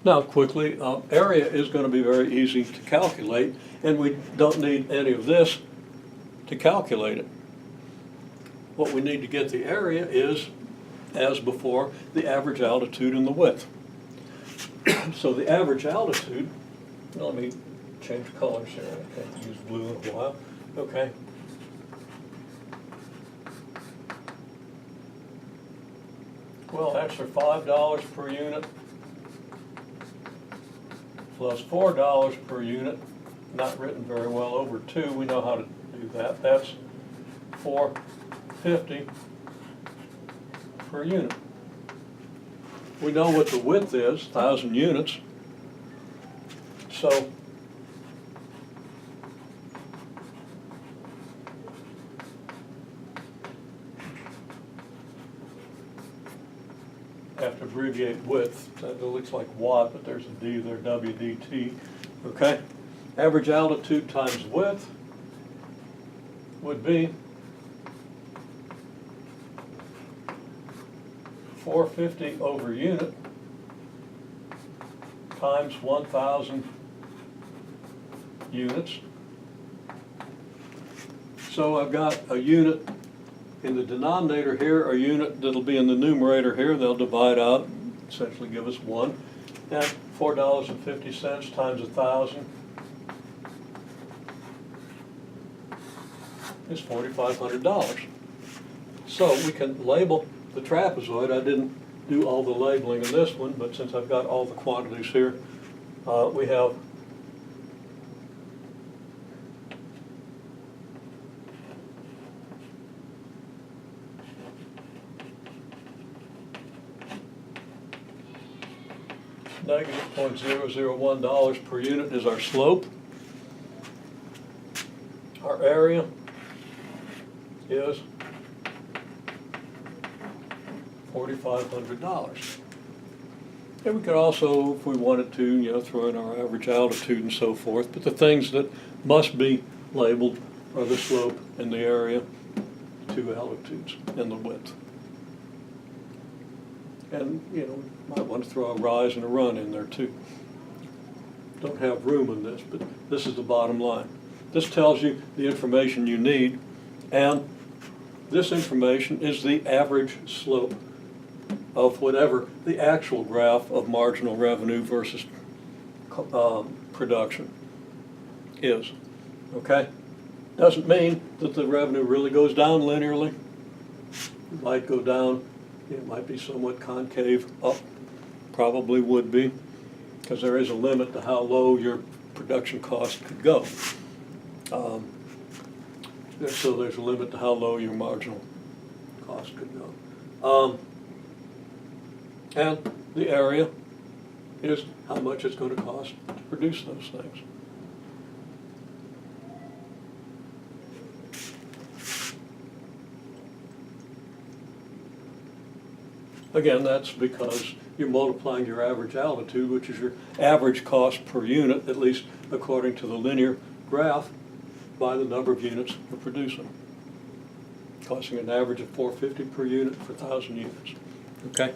Now, quickly, area is going to be very easy to calculate, and we don't need any of this to calculate it. What we need to get the area is, as before, the average altitude and the width. So the average altitude, let me change colors here. I haven't used blue in a while. Okay. Well, extra $5 per unit plus $4 per unit, not written very well, over 2. We know how to do that. That's $4.50 per unit. We know what the width is, 1,000 units. So I have to abbreviate width. That looks like watt, but there's a D there, WDT. Okay? Average altitude times width would be 450 over unit times 1,000 units. So I've got a unit in the denominator here, a unit that'll be in the numerator here. They'll divide out, essentially give us 1. And $4.50 times 1,000 is $4,500. So we can label the trapezoid. I didn't do all the labeling in this one, but since I've got all the quantities here, we have negative $0.001 per unit is our slope. Our area is $4,500. And we could also, if we wanted to, throw in our average altitude and so forth, but the things that must be labeled are the slope and the area, 2 altitudes, and the width. And, might want to throw a rise and a run in there too. Don't have room in this, but this is the bottom line. This tells you the information you need, and this information is the average slope of whatever the actual graph of marginal revenue versus production is. Okay? Doesn't mean that the revenue really goes down linearly. It might go down. It might be somewhat concave up, probably would be, because there is a limit to how low your production cost could go. So there's a limit to how low your marginal cost could go. And the area is how much it's going to cost to produce those things. Again, that's because you're multiplying your average altitude, which is your average cost per unit, at least according to the linear graph, by the number of units we're producing. Costing an average of $4.50 per unit for 1,000 units. Okay?